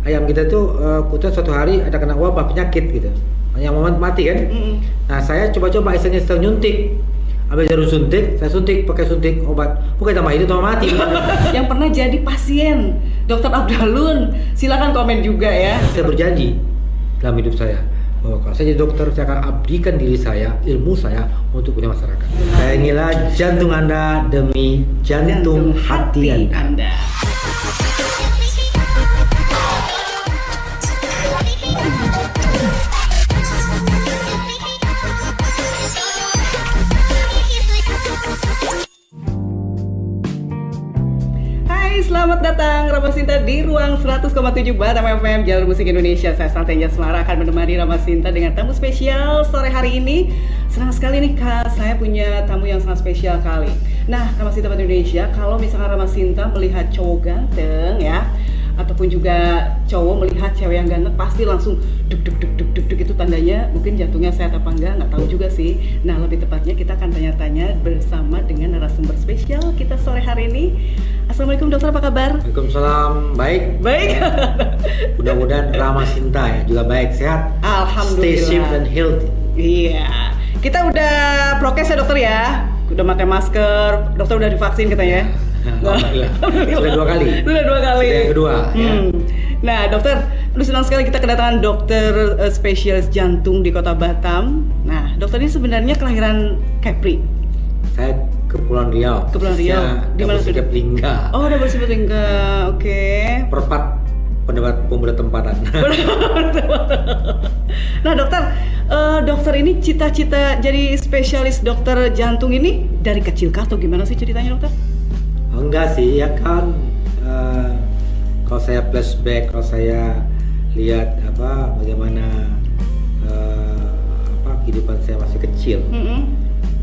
ayam kita tuh kutu suatu hari ada kena wabah penyakit gitu, yang mau mati kan. Nah saya coba-coba istilahnya nyuntik, ambil jarum suntik, saya suntik pakai suntik obat, bukan tambah hidup tambah mati. Yang pernah jadi pasien Dokter Abdalun, silakan komen juga ya. Saya berjanji dalam hidup saya bahwa kalau saya jadi dokter, saya akan abdikan diri saya, ilmu saya untuk punya masyarakat. Sayangilah jantung Anda demi jantung hati Anda. Selamat datang Ramasinta di ruang 100,7 Batam FM Jalur Musik Indonesia. Saya Saltenja Semara akan menemani Ramasinta dengan tamu spesial sore hari ini. Senang sekali nih Kak, saya punya tamu yang sangat spesial kali. Nah, Ramasinta Batam Indonesia, kalau misalkan Ramasinta melihat cowok ganteng ya, ataupun juga cowok melihat cewek yang ganteng, pasti langsung duk itu tandanya mungkin jantungnya sehat apa enggak, nggak tahu juga sih. Nah, lebih tepatnya kita akan tanya-tanya bersama dengan narasumber spesial kita sore hari ini. Assalamualaikum dokter, apa kabar? Waalaikumsalam, baik. Mudah-mudahan Ramasinta ya juga baik, sehat. Alhamdulillah. Stay safe and healthy. Iya, kita udah prokes ya dokter ya, udah pakai masker, dokter udah divaksin katanya ya. Alhamdulillah. Sudah 2 kali. Sudah 2 kali. Sudah yang kedua. Ya. Nah dokter, lu senang sekali kita kedatangan dokter spesialis jantung di Kota Batam. Nah dokter ini sebenarnya kelahiran Kepri. Saya Kepulauan Riau. Kepulauan Riau. Di mana sudah Lingga. Oh, udah bersih Lingga. Oke. Perpat pendapat pemuda tempatan. Nah dokter, dokter ini cita-cita jadi spesialis dokter jantung ini dari kecil kah atau gimana sih ceritanya dokter? Enggak sih, ya kan. Kalau saya flashback, kalau saya lihat bagaimana kehidupan saya masih kecil.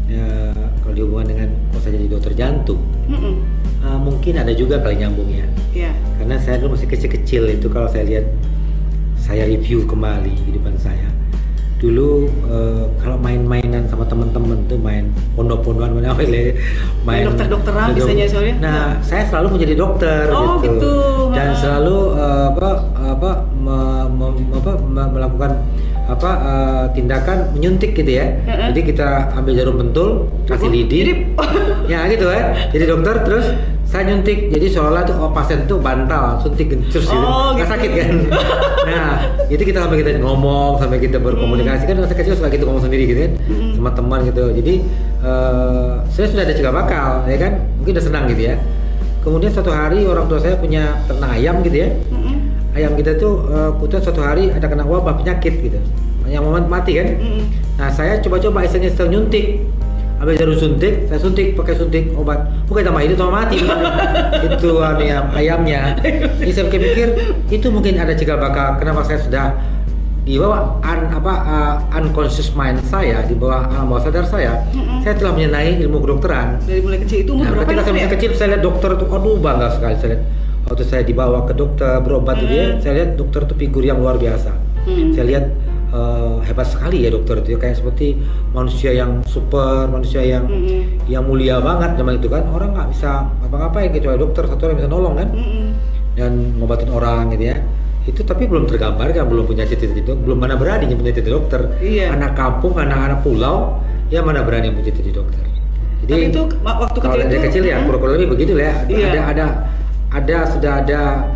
Ya, kalau dihubungkan dengan kalau saya jadi dokter jantung, mungkin ada juga kali nyambungnya. Yeah. Karena saya dulu masih kecil-kecil itu, kalau saya lihat, saya review kembali kehidupan saya. Dulu kalau main-mainan sama teman-teman tuh main pondok-pondokan, main dokter-dokteran biasanya soalnya. Nah, saya selalu menjadi dokter gitu. Dan selalu melakukan tindakan menyuntik gitu ya. Jadi kita ambil jarum pentul, kasih lidi. Ya gitu kan. Jadi dokter terus saya nyuntik, jadi seolah tuh pasien tuh bantal, suntik gencus gitu, nggak sakit kan. Nah itu kita sampai kita ngomong, sampai kita berkomunikasi kan, masa kecil suka gitu ngomong sendiri gitu kan, sama teman gitu. Jadi saya sudah ada cikal bakal ya kan, mungkin udah senang gitu ya. Kemudian suatu hari orang tua saya punya ternak ayam gitu ya. Ayam kita tuh suatu hari ada kena wabah penyakit gitu, yang mau mati kan. Nah saya coba-coba istilahnya nyuntik, ambil jarum suntik, saya suntik pakai suntik obat, bukan tambah hidup tambah mati. Itu ayamnya. Ini saya pikir itu mungkin ada cikal bakal kenapa saya sudah di bawah unconscious mind saya, di bawah alam bawah sadar saya telah menyenangi ilmu kedokteran. Dari mulai kecil itu umur berapa? Ketika saya masih kecil saya lihat dokter tuh, aduh bangga sekali saya lihat. Waktu saya dibawa ke dokter berobat itu saya lihat dokter tuh figur yang luar biasa. Saya lihat hebat sekali ya dokter itu, kayak seperti manusia yang super, manusia yang mulia banget zaman itu kan. Orang nggak bisa apa-apa ya kecuali dokter satu orang bisa nolong kan, dan ngobatin orang gitu ya. Itu tapi belum tergambar kan, belum punya cita-cita itu, belum mana berani punya cita dokter. Anak kampung, anak-anak pulau, ya mana berani punya cita dokter. Jadi tapi itu waktu kalau dari kecil ya kurang lebih begitu ya. Sudah ada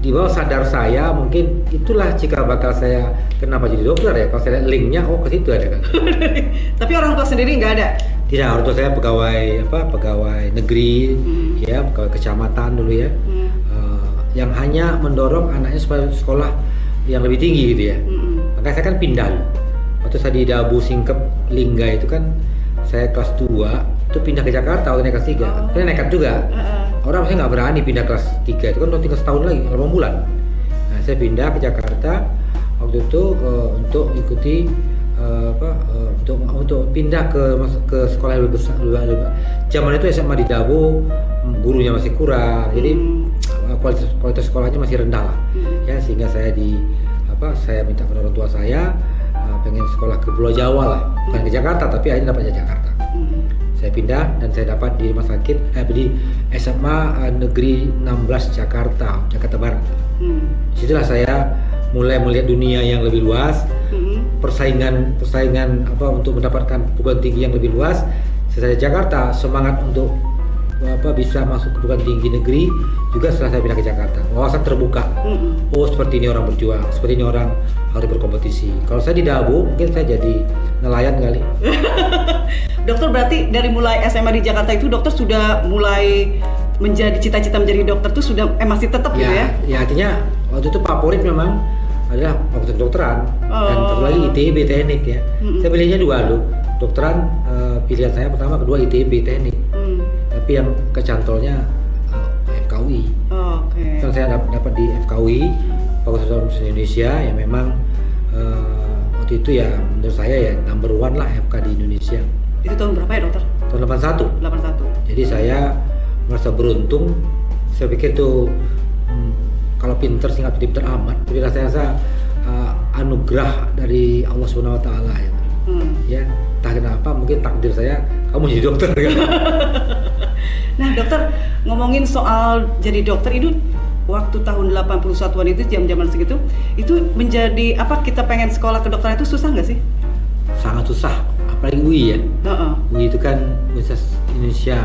di bawah sadar saya, mungkin itulah cikal bakal saya kenapa jadi dokter ya. Kalau saya lihat linknya, ke situ ada kan. Tapi orang tua sendiri nggak ada? Tidak, orang tua saya pegawai negeri, ya pegawai kecamatan dulu ya, yang hanya mendorong anaknya supaya sekolah yang lebih tinggi gitu ya. Makanya saya kan pindah. Waktu saya di Dabu Singkep Lingga itu kan, saya kelas 2 itu pindah ke Jakarta waktu naik kelas 3. Saya nekat juga. Orang pasti nggak berani pindah kelas 3 itu kan udah tinggal setahun lagi, 8 bulan. Nah, saya pindah ke Jakarta waktu itu untuk ikuti untuk pindah ke sekolah yang lebih besar. Zaman itu SMA di Dabu gurunya masih kurang, jadi kualitas sekolahnya masih rendah lah. Ya sehingga saya minta kepada orang tua saya pengen sekolah ke Pulau Jawa lah, bukan ke Jakarta, tapi akhirnya dapatnya Jakarta. Saya pindah dan saya dapat di rumah sakit di SMA Negeri 16 Jakarta Barat. Di disitulah saya mulai melihat dunia yang lebih luas, persaingan untuk mendapatkan perguruan tinggi yang lebih luas. Saya Jakarta, semangat untuk bisa masuk ke perguruan tinggi negeri juga setelah saya pindah ke Jakarta. Wawasan terbuka. Oh, seperti ini orang berjuang, seperti ini orang harus berkompetisi. Kalau saya di Dabu, mungkin saya jadi nelayan kali. Dokter, berarti dari mulai SMA di Jakarta itu dokter sudah mulai menjadi cita-cita menjadi dokter tuh sudah masih tetap gitu ya? Ya, artinya waktu itu favorit memang adalah fakultas kedokteran dan satu lagi ITB teknik ya. Saya pilihnya dua loh. Dokteran pilihan saya pertama, kedua ITB teknik. Tapi yang kecantolnya FKUI. Oke. Kan saya dapat di FKUI, Fakultas Kedokteran Indonesia, yang memang waktu itu ya menurut saya ya number one lah FK di Indonesia. Itu tahun berapa ya dokter? Tahun 81. 81. Jadi saya merasa beruntung. Saya pikir tuh kalau pinter sih nggak pinter amat. Tapi rasa anugerah dari Allah Subhanahu Wa Taala ya. Ya, entah kenapa mungkin takdir saya kamu jadi dokter kan. Nah dokter, ngomongin soal jadi dokter itu waktu tahun 81-an itu jam-jaman segitu itu menjadi apa, kita pengen sekolah kedokteran itu susah nggak sih? Sangat susah, apalagi UI ya. UI itu kan Universitas Indonesia,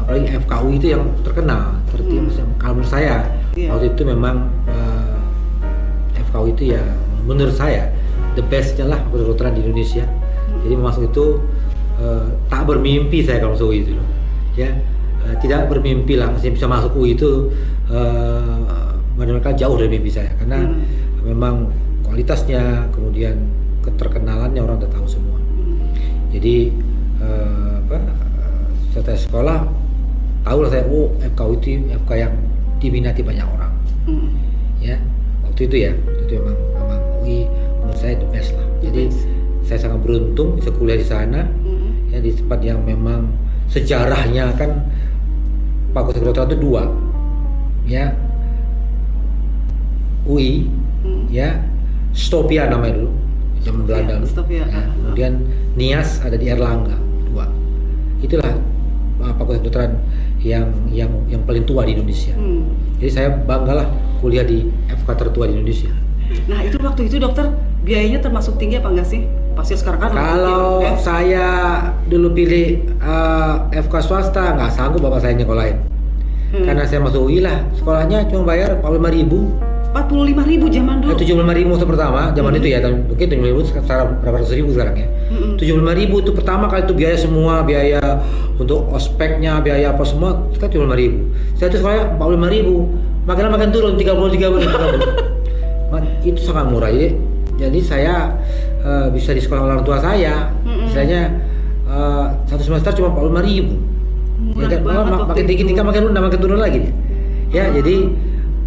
apalagi FKUI itu yang terkenal. Kalau menurut saya waktu itu memang FKUI itu ya menurut saya the bestnya lah kedokteran di Indonesia. Jadi masuk itu tak bermimpi saya kalau masuk UI itu loh. Ya, tidak bermimpi lah masih bisa masuk UI itu, mereka jauh dari mimpi saya karena memang kualitasnya, kemudian keterkenalannya orang udah tahu semua. Jadi setelah sekolah tahu lah saya, FKUI itu FK yang diminati banyak orang. Ya, waktu itu memang UI menurut saya the best lah. Jadi saya sangat beruntung bisa kuliah di sana, ya di tempat yang memang sejarahnya kan Fakultas Kedokteran itu dua, ya UI, ya Stopia namanya dulu, zaman Belanda. Ya, kemudian Nias ada di Erlangga, dua. Itulah Fakultas Kedokteran yang paling tua di Indonesia. Jadi saya banggalah kuliah di FK tertua di Indonesia. Nah itu waktu itu dokter biayanya termasuk tinggi apa enggak sih? Pasti sekarang kan kalau saya dulu pilih FK swasta nggak sanggup bapak saya nyekolahin. Karena saya masuk UI lah, sekolahnya cuma bayar 45.000. 45.000 zaman dulu. 75.000 pertama zaman itu ya, mungkin 75.000 sekarang berapa ratus ribu sekarang ya. 75.000 itu pertama kali itu biaya semua, biaya untuk ospeknya, biaya apa semua, sekarang 75.000. Saya itu sekolahnya 45.000, makin turun 33. Itu sangat murah. Jadi saya bisa di sekolah orang tua saya, misalnya satu semester cuma 45.000. Ya kan, makin tinggi makin turun lagi. Ya, jadi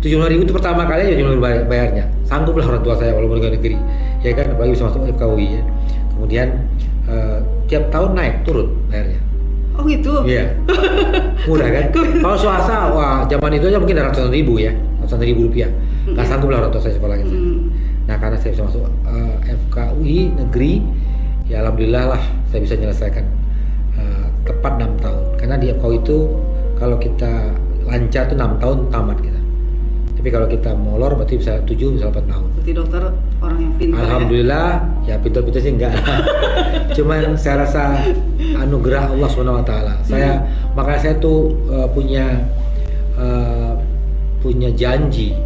75.000 itu pertama kali aja bayarnya. Sanggup lah orang tua saya walaupun di negeri. Ya kan, apalagi bisa masuk FKUI ya. Kemudian tiap tahun naik turun bayarnya. Oh gitu? Iya. Murah kan? Kalau swasta, wah zaman itu aja mungkin ratusan ribu ya, ratusan ribu rupiah. Gak sanggup lah orang tua saya sekolah gitu. Nah karena saya bisa masuk FKUI negeri, ya alhamdulillah lah saya bisa menyelesaikan tepat 6 tahun. Karena di FKUI itu kalau kita lancar tuh 6 tahun tamat kita. Tapi kalau kita molor berarti bisa 7 bisa 8 tahun. Berarti dokter orang yang pintar. Alhamdulillah ya pintar-pintar sih enggak. Cuman saya rasa anugerah Allah Subhanahu Wa Taala. Makanya saya tuh punya janji.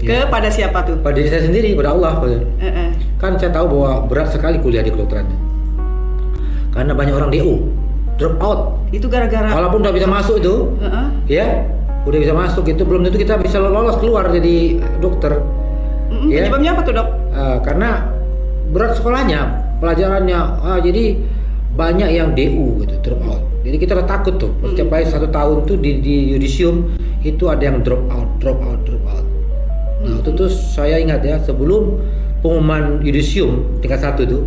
Ya. Kepada siapa tuh? Pada diri saya sendiri, pada Allah. Kan saya tahu bahwa berat sekali kuliah di kedokteran. Karena banyak orang DO, drop out. Itu gara-gara. Walaupun udah bisa masuk itu, ya, udah bisa masuk itu belum tentu kita bisa lolos keluar jadi dokter. Ya. Penyebabnya apa tuh dok? Karena berat sekolahnya, pelajarannya, jadi banyak yang DU gitu, drop out. Jadi kita udah takut tuh, setiap kali 1 tahun tuh di yudisium itu ada yang drop out. Nah itu tuh saya ingat ya, sebelum pengumuman yudisium tingkat 1 tuh,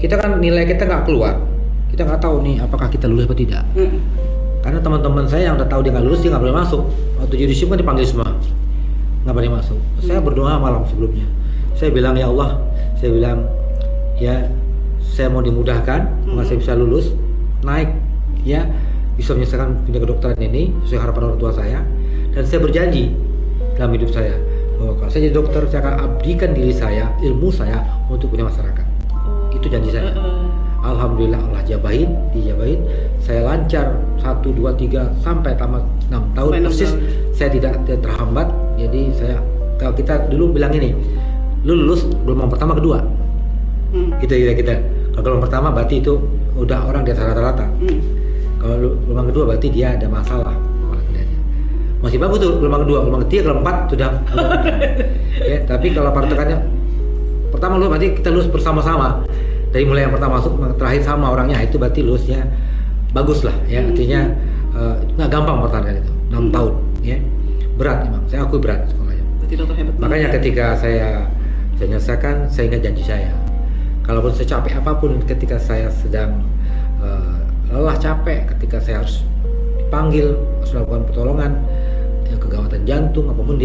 kita kan nilai kita nggak keluar, kita nggak tahu nih apakah kita lulus atau tidak. Karena teman-teman saya yang udah tahu dia nggak lulus, dia nggak boleh masuk. Waktu yudisium kan dipanggil semua, nggak boleh masuk. Saya berdoa malam sebelumnya, saya bilang ya Allah, saya bilang ya saya mau dimudahkan, saya bisa lulus, naik, ya bisa menyelesaikan pindah kedokteran ini sesuai harapan orang tua saya, dan saya berjanji dalam hidup saya. Bahwa kalau saya jadi dokter, saya akan abdikan diri saya, ilmu saya untuk punya masyarakat. Itu janji saya. Alhamdulillah Allah dijabain. Saya lancar 1, 2, 3 sampai tamat 6 tahun persis. Saya tidak terhambat. Jadi kalau kita dulu bilang ini, lu lulus gelombang pertama kedua. Gitu ya kita. Kalau gelombang pertama berarti itu udah orang di atas rata-rata. Kalau gelombang kedua berarti dia ada masalah. Masih bagus tuh gelombang kedua, gelombang ketiga, gelombang 4 sudah. Ya, tapi kalau patokannya pertama lu berarti kita lulus bersama-sama. Dari mulai yang pertama masuk terakhir sama orangnya, itu berarti lulusnya bagus lah ya. Artinya nggak gampang pertahanan itu 6 tahun ya. Berat memang, saya akui berat sekolahnya. Makanya ketika saya menyelesaikan, saya ingat janji saya. Kalaupun secapek apapun, ketika saya sedang lelah capek, ketika saya harus dipanggil, harus melakukan pertolongan, ya, kegawatan jantung apapun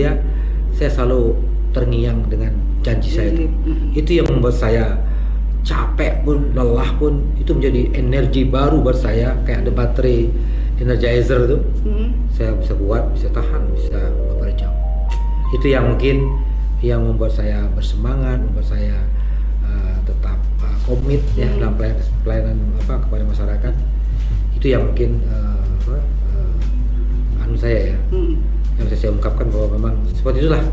saya selalu terngiang dengan janji saya itu. Itu yang membuat saya capek pun, lelah pun, itu menjadi energi baru buat saya, kayak ada baterai energizer tuh. Saya bisa kuat, bisa tahan, bisa beberapa jam. Itu yang mungkin yang membuat saya bersemangat, membuat saya tetap komit ya dalam pelayanan kepada masyarakat. Itu yang mungkin saya ya, yang bisa saya ungkapkan bahwa memang seperti itulah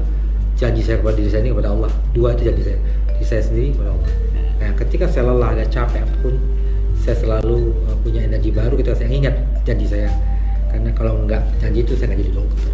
janji saya kepada diri saya ini, kepada Allah. 2 itu janji saya, diri saya sendiri kepada Allah. Nah, ketika saya lelah dan capek pun, saya selalu punya energi baru ketika saya ingat janji saya. Karena kalau enggak janji itu, saya nggak jadi dokter.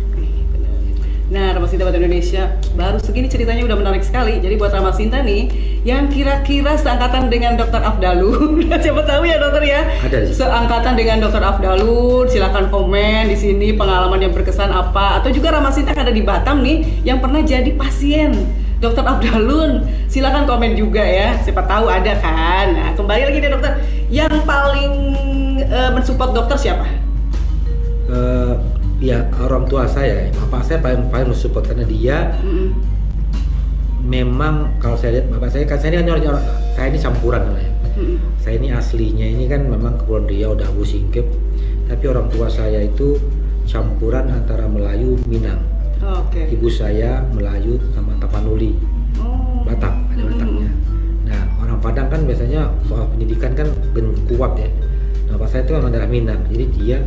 Nah, Ramasinta buat Indonesia, baru segini ceritanya udah menarik sekali. Jadi buat Ramasinta nih, yang kira-kira seangkatan dengan Dr. Afdalun, siapa tahu ya dokter ya, seangkatan dengan Dr. Afdalun, silahkan komen di sini pengalaman yang berkesan apa. Atau juga Ramasinta ada di Batam nih, yang pernah jadi pasien Dr. Afdalun, silakan komen juga ya. Siapa tahu ada kan. Nah, kembali lagi deh dokter, yang paling mensupport dokter siapa? Ya orang tua saya, bapak saya paling mensupport karena dia memang kalau saya lihat bapak saya kan saya ini orang saya ini campuran ya. Saya ini aslinya ini kan memang Kepulauan Riau, Dabu, Singkep, tapi orang tua saya itu campuran antara Melayu, Minang. Ibu saya Melayu sama Tapanuli, Batak, ada Bataknya. Nah orang Padang kan biasanya soal pendidikan kan kuat ya. Nah bapak saya itu memang daerah Minang, jadi dia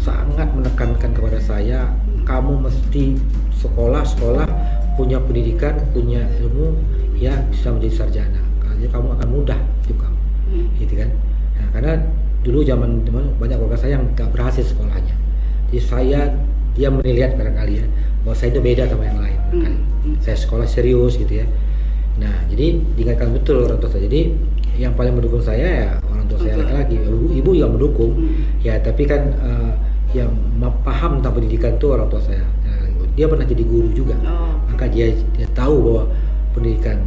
sangat menekankan kepada saya, kamu mesti sekolah, punya pendidikan, punya ilmu, ya bisa menjadi sarjana. Karena kamu akan mudah hidup kamu, gitu kan? Nah, karena dulu zaman banyak keluarga saya yang nggak berhasil sekolahnya. Jadi dia melihat barangkali ya, bahwa saya itu beda sama yang lain. Saya sekolah serius gitu ya. Nah, jadi diingatkan betul orang tua saya. Jadi yang paling mendukung saya ya orang tua saya laki-laki, ibu juga mendukung. Ya, tapi kan yang paham tentang pendidikan itu orang tua saya. Dia pernah jadi guru juga, maka dia tahu bahwa pendidikan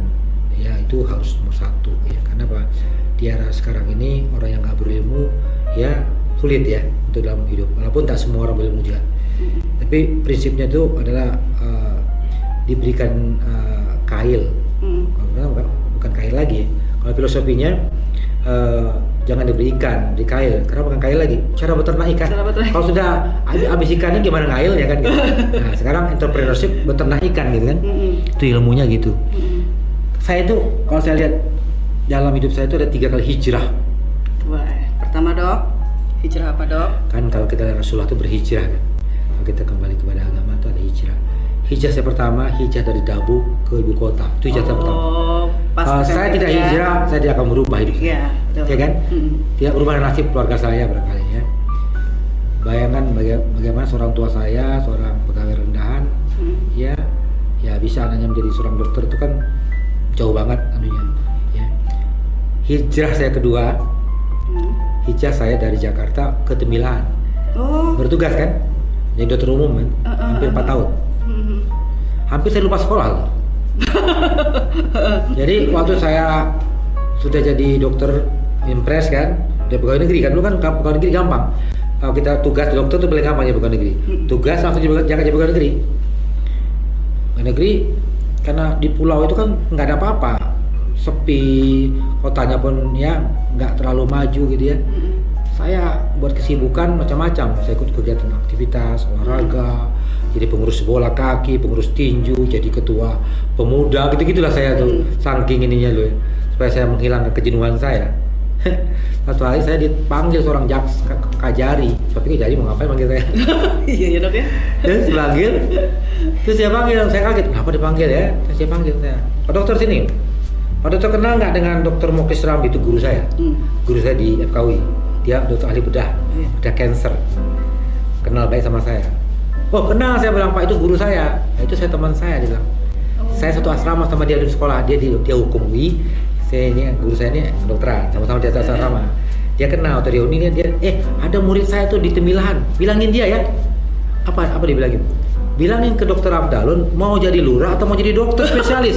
ya itu harus nomor 1 ya. Karena apa? Di era sekarang ini orang yang nggak berilmu ya sulit ya untuk dalam hidup. Walaupun tak semua orang berilmu juga. Tapi prinsipnya itu adalah diberikan kail. Kalau bukan kail lagi. Kalau filosofinya jangan diberi ikan, di kail. Kenapa bukan kail lagi? Cara beternak ikan. Kalau sudah habis ikannya gimana ngail ya kan? Gitu. Nah sekarang entrepreneurship beternak ikan gitu kan? Itu ilmunya gitu. Saya itu kalau saya lihat dalam hidup saya itu ada 3 kali hijrah. Wah, pertama dok, hijrah apa dok? Kan kalau kita Rasulullah itu berhijrah kan? Kalau kita kembali kepada agama itu ada hijrah. Hijrah saya pertama, hijrah dari Dabu ke ibu kota. Itu hijrah pertama. Kalau saya tidak hijrah, saya tidak akan berubah hidup saya. Ya kan? Tidak berubah nasib keluarga saya barangkali ya. Bayangkan bagaimana seorang tua saya, seorang pegawai rendahan, ya bisa anaknya menjadi seorang dokter itu kan jauh banget anunya. Ya. Hijrah saya kedua, hijrah saya dari Jakarta ke Temilaan. Bertugas kan? Jadi dokter umum kan, hampir 4 tahun. Hampir saya lupa sekolah. Jadi waktu saya sudah jadi dokter impres kan, dia pegawai negeri kan, dulu kan pegawai negeri gampang. Kalau kita tugas dokter tuh paling gampang ya pegawai negeri. Tugas langsung jadi pegawai negeri. Pegawai negeri karena di pulau itu kan nggak ada apa-apa, sepi, kotanya pun ya nggak terlalu maju gitu ya. saya buat kesibukan macam-macam. Saya ikut kegiatan aktivitas olahraga, jadi pengurus bola kaki, pengurus tinju, jadi ketua pemuda, gitu-gitulah saya tuh. Saking ininya loh, supaya saya menghilangkan kejenuhan saya. Satu hari saya dipanggil seorang Kajari. Tapi Kajari mau ngapain manggil saya? Iya ya dok ya. Terus dipanggil, terus saya panggil, saya kaget, kenapa dipanggil ya? Terus saya panggil saya, Pak Dokter sini. Pak Dokter kenal nggak dengan Dokter Moklis Rambi? Itu guru saya, guru saya di FKUI. Dia dokter ahli bedah, bedah cancer. Kenal baik sama saya. Oh kenal, saya bilang Pak itu guru saya. Nah, itu saya teman saya, dia bilang. Saya satu asrama sama dia di sekolah, dia hukum UI. Saya ini guru saya ini kedokteran, sama-sama di atas asrama. Dia kenal atau dia ada murid saya tuh di Temilahan, bilangin dia ya. Apa dia bilangin? Bilangin ke Dokter Abdalun mau jadi lurah atau mau jadi dokter spesialis.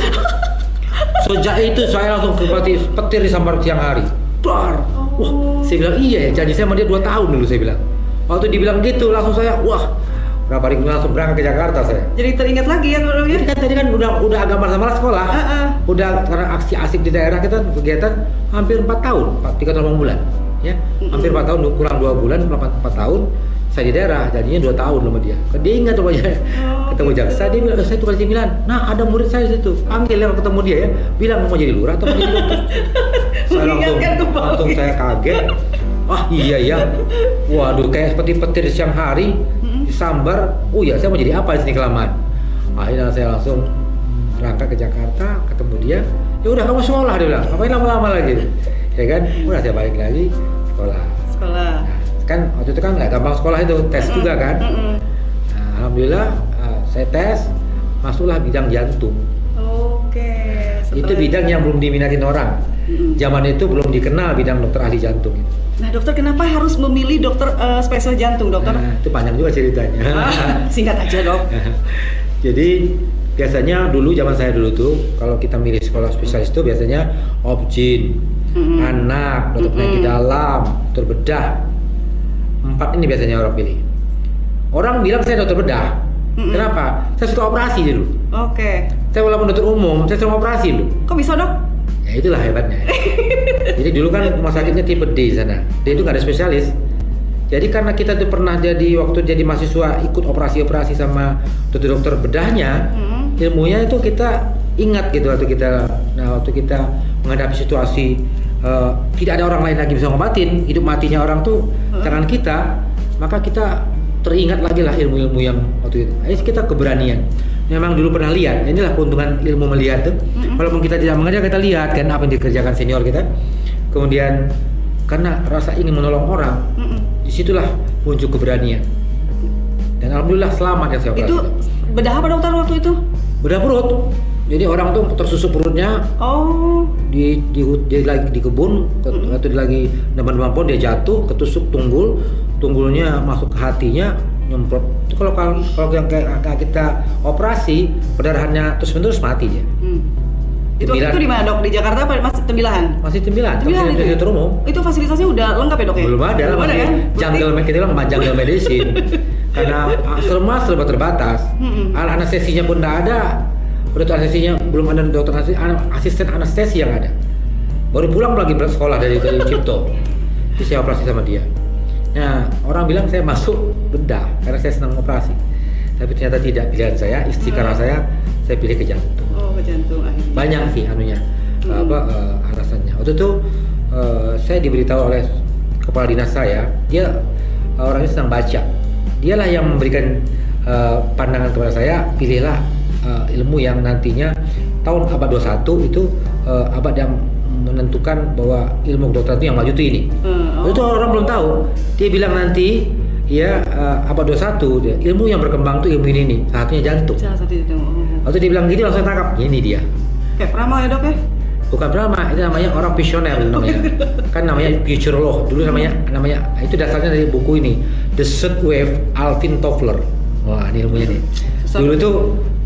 Sejak itu saya langsung petir disambar siang hari. Dar. Wah, saya bilang iya ya, janji saya sama dia 2 tahun dulu saya bilang. Waktu dibilang gitu langsung saya berapa hari kemudian langsung berangkat ke Jakarta saya. Jadi teringat lagi ya dok ya? Tadi kan udah agak malas sekolah. Udah karena aksi asik di daerah kita kegiatan hampir 4 tahun, 3 bulan. Ya, hampir 4 tahun, kurang 2 bulan, 4 tahun saya di daerah, jadinya 2 tahun sama dia. Dia ingat rupanya, ketemu jaksa, dia bilang, saya tukar cemilan. Nah, ada murid saya di situ, panggil yang ketemu dia ya, bilang mau jadi lurah atau mau jadi dokter. Saya langsung saya kaget. Wah iya ya, waduh kayak seperti petir siang hari, disambar. Oh ya, saya mau jadi apa di sini kelamaan. Akhirnya saya langsung berangkat ke Jakarta, ketemu dia. Ya udah kamu sekolah, dia bilang. Ngapain lama-lama lagi? Ya kan, udah saya balik lagi sekolah. Nah, kan waktu itu kan nggak gampang sekolah itu, tes juga kan. Nah, alhamdulillah saya tes, masuklah bidang jantung. Oke. Itu bidang yang belum diminatin orang. Zaman itu belum dikenal bidang dokter ahli jantung. Nah dokter, kenapa harus memilih dokter spesial jantung dokter? Nah, itu panjang juga ceritanya. Singkat aja dok. Jadi biasanya dulu zaman saya dulu tuh kalau kita milih sekolah spesialis itu biasanya obgyn, anak, dokter penyakit dalam, dokter bedah. 4 ini biasanya orang pilih. Orang bilang saya dokter bedah. Kenapa? Saya suka operasi dulu. Oke. Saya walaupun dokter umum, saya suka operasi dulu. Kok bisa dok? Ya itulah hebatnya. Jadi dulu kan rumah sakitnya tipe D di sana. D itu nggak ada spesialis. Jadi karena kita tuh pernah waktu jadi mahasiswa ikut operasi-operasi sama dokter-dokter bedahnya, ilmunya itu kita ingat gitu waktu kita menghadapi situasi tidak ada orang lain lagi bisa ngobatin, hidup matinya orang tuh tangan kita, maka kita teringat lagi lah ilmu-ilmu yang waktu itu. Akhirnya kita keberanian. Memang dulu pernah lihat, inilah keuntungan ilmu melihat tuh. Walaupun kita tidak mengajar, kita lihat kan apa yang dikerjakan senior kita. Kemudian karena rasa ingin menolong orang, disitulah muncul keberanian. Dan alhamdulillah selamat ya saya operasi. Itu bedah apa dokter waktu itu? Bedah perut. Jadi orang tuh tersusuk perutnya. Dia lagi di kebun, atau dia lagi demam pohon, dia jatuh, ketusuk tunggulnya masuk ke hatinya, nyemprot. Itu kalau yang kayak kita operasi, perdarahannya terus-menerus mati dia. Itu waktu itu di mana dok? Di Jakarta apa masih Tembilahan? Masih Tembilahan itu umum. Itu fasilitasnya udah lengkap ya dok ya? Belum ada lah, masih ya? kita bilang jungle medicine. Karena serba terbatas. Anestesinya pun tidak ada. Dokter anestesinya belum ada, dokter asisten anestesi yang ada. Baru pulang lagi sekolah dari Cipto. Terus saya operasi sama dia. Nah, orang bilang saya masuk bedah karena saya senang operasi. Tapi ternyata tidak, pilihan saya, istiqarah saya pilih ke jantung. Oh, ke jantung akhirnya. Banyak sih alasannya. Waktu itu saya diberitahu oleh kepala dinas saya, dia orangnya senang baca. Dialah yang memberikan pandangan kepada saya, pilihlah ilmu yang nantinya tahun abad 21 itu abad yang menentukan bahwa ilmu kedokteran itu yang maju itu ini. Itu orang belum tahu. Dia bilang nanti ya abad 21 dia, ilmu yang berkembang tuh ilmu ini nih, salah satunya jantung. Salah satu itu. Waktu dia bilang gini langsung tangkap, ini dia. Kayak Prama ya dok ya? Bukan Prama, itu namanya orang visioner namanya. Kan namanya future law. Dulu namanya itu dasarnya dari buku ini, The Third Wave, Alvin Toffler. Wah, ini ilmunya nih. Dulu tuh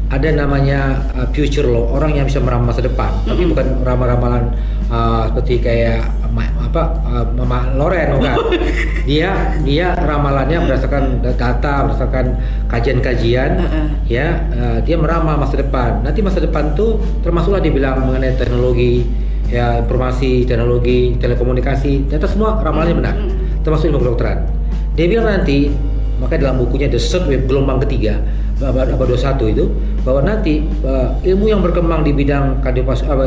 ada namanya future law, orang yang bisa meramal masa depan, tapi bukan ramalan seperti kayak Mama Loren, bukan. Dia ramalannya berdasarkan data, berdasarkan kajian-kajian, ya dia meramal masa depan. Nanti masa depan tuh termasuklah dibilang mengenai teknologi, ya informasi, teknologi, telekomunikasi, ternyata semua ramalannya benar. termasuk ilmu kedokteran. Dia bilang nanti, makanya dalam bukunya The Third Wave, gelombang ketiga, abad 21 itu, bahwa nanti ilmu yang berkembang di bidang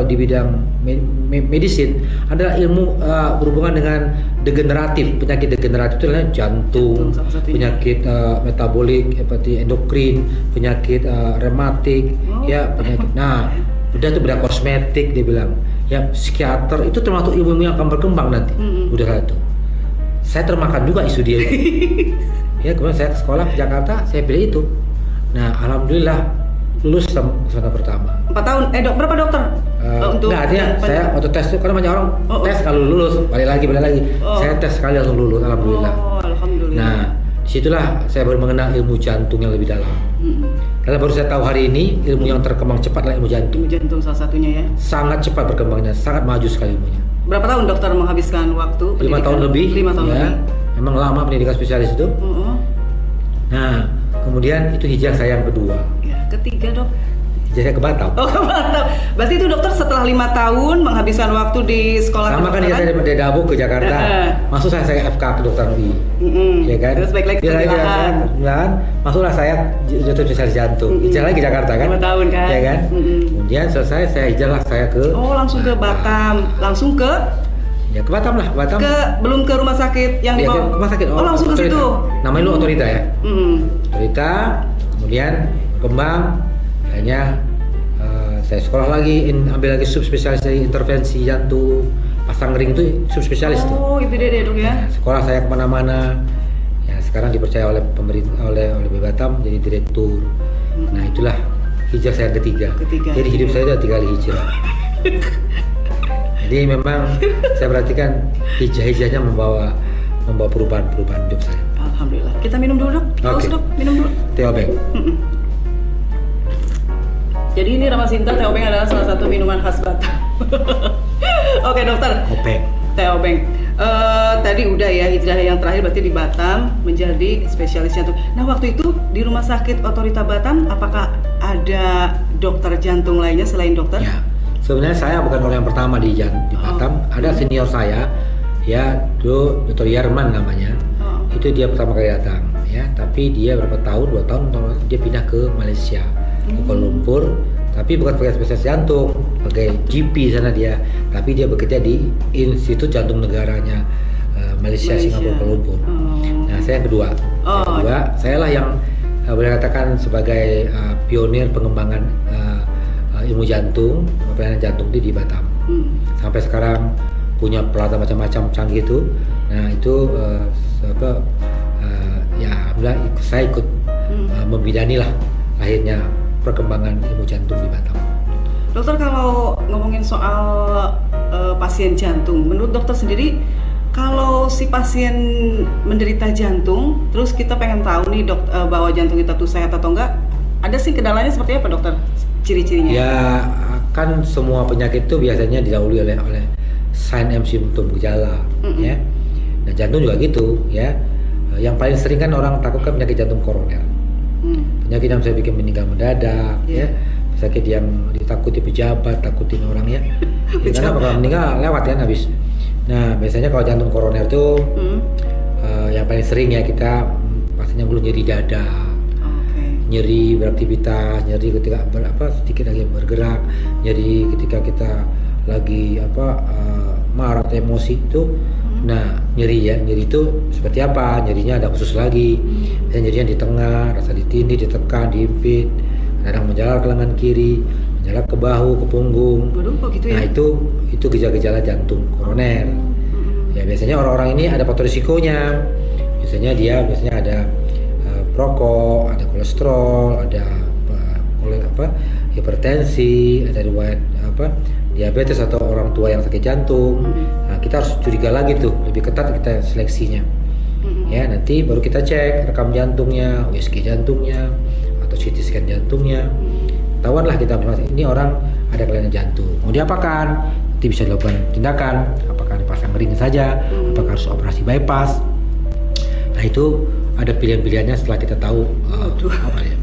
di bidang medicine adalah ilmu berhubungan dengan degeneratif, penyakit degeneratif itu adalah jantung, penyakit metabolik, seperti endokrin, penyakit rematik, ya penyakit. Nah, udah itu bidang kosmetik dia bilang, ya psikiater itu termasuk ilmu yang akan berkembang nanti. Udah satu. Saya termakan juga isu dia. Ya kemudian saya ke sekolah ke Jakarta, saya pilih itu. Nah, alhamdulillah lulus semester pertama. 4 tahun. Dok, berapa dokter? Untuk enggak, artinya saya waktu tes itu karena banyak orang tes kalau lulus balik lagi. Saya tes sekali langsung lulus, alhamdulillah. Alhamdulillah. Nah, disitulah saya baru mengenal ilmu jantung yang lebih dalam. Karena baru saya tahu hari ini ilmu yang terkembang cepat adalah ilmu jantung. Ilmu jantung salah satunya ya. Sangat cepat berkembangnya, sangat maju sekali ilmunya. Berapa tahun dokter menghabiskan waktu? 5 tahun lebih. 5 tahun ya. lebih. Memang lama pendidikan spesialis itu. Nah, kemudian itu hijrah saya yang kedua. Ya, ketiga dok. Hijrah saya ke Batam. Oh, ke Batam. Berarti itu dokter setelah 5 tahun menghabiskan waktu di sekolah sama kan ya, saya dari Dabo ke Jakarta. Masuk saya FK kedokteran UI. Ya kan? Terus balik lagi ke Pilihan. Masuklah saya jatuh spesialis jantung. Hijrah lagi ke Jakarta kan? 5 tahun kan? Ya kan? Kemudian selesai saya hijrah saya ke. Oh, langsung ke Batam. Langsung ke? Ya ke Batam lah, Batam. Belum ke rumah sakit yang di bawah. Rumah sakit. Oh, langsung ke situ. Namanya lu Otorita ya. Otorita, kemudian kembang, akhirnya saya sekolah lagi, ambil lagi subspesialis dari intervensi jantung, pasang ring itu subspesialis tuh. Oh, itu dia dok ya. Sekolah saya kemana-mana. Ya sekarang dipercaya oleh pemerintah, oleh Batam jadi direktur. Nah itulah hijrah saya ketiga. Jadi hidup saya udah 3 kali hijrah. Jadi memang saya perhatikan hijrahnya membawa perubahan hidup saya. Alhamdulillah. Kita minum dulu dok. Oke. Dok, minum dulu. Teh Obeng. Jadi ini Ramasinta, teh obeng adalah salah satu minuman khas Batam. Oke dokter. Obeng. Teh obeng. Tadi udah ya hijrah yang terakhir berarti di Batam menjadi spesialis jantung. Nah waktu itu di Rumah Sakit Otorita Batam apakah ada dokter jantung lainnya selain dokter? Ya. Sebenarnya saya bukan orang yang pertama di Batam. Ada senior saya, ya, Dr. Yarman namanya. Itu dia pertama kali datang, ya. Tapi dia berapa tahun, 2 tahun, dia pindah ke Malaysia, ke Kuala Lumpur. Tapi bukan sebagai spesialis jantung, sebagai GP sana dia. Tapi dia bekerja di Institut Jantung Negaranya Malaysia, Singapura, Kuala Lumpur. Nah, saya yang kedua. Saya lah yang boleh katakan sebagai pionir pengembangan ilmu jantung, pelayanan jantung di Batam. Sampai sekarang punya peralatan macam-macam canggih itu. Nah itu ya alhamdulillah saya ikut membidani lah lahirnya perkembangan ilmu jantung di Batam. Dokter kalau ngomongin soal pasien jantung, menurut dokter sendiri kalau si pasien menderita jantung, terus kita pengen tahu nih bahwa jantung kita tuh sehat atau enggak, ada sih kendalanya seperti apa dokter? Ciri-cirinya? Ya kan semua penyakit itu biasanya didahului oleh sign and symptom gejala, ya. Nah jantung juga gitu, ya. Yang paling sering kan orang takutkan penyakit jantung koroner, penyakit yang bisa bikin meninggal mendadak, ya. Penyakit yang ditakuti pejabat, takutin orang ya. Karena bakal meninggal lewat kan habis. Nah biasanya kalau jantung koroner tuh yang paling sering ya kita pastinya dulu nyeri dada. Nyeri beraktivitas, nyeri ketika sedikit lagi bergerak, nyeri ketika kita lagi marah atau emosi itu. Nah nyeri itu seperti apa? Nyerinya ada khusus lagi. Biasanya nyerinya di tengah, rasa ditindih, ditekan, diimpit, kadang menjalar ke lengan kiri, menjalar ke bahu, ke punggung. Gitu ya? Nah itu gejala-gejala jantung koroner. Ya biasanya orang-orang ini ada faktor risikonya. Biasanya ada rokok, ada kolesterol, ada hipertensi, ada riwayat diabetes atau orang tua yang sakit jantung. Nah, kita harus curiga lagi tuh, lebih ketat kita seleksinya. Ya, nanti baru kita cek rekam jantungnya, USG jantungnya, atau CT scan jantungnya. Tahuanlah kita ini orang ada kelainan jantung. Mau diapakan? Nanti bisa dilakukan tindakan, apakah dipasang ring saja, apakah harus operasi bypass. Nah, itu ada pilihan-pilihannya setelah kita tahu apa ya.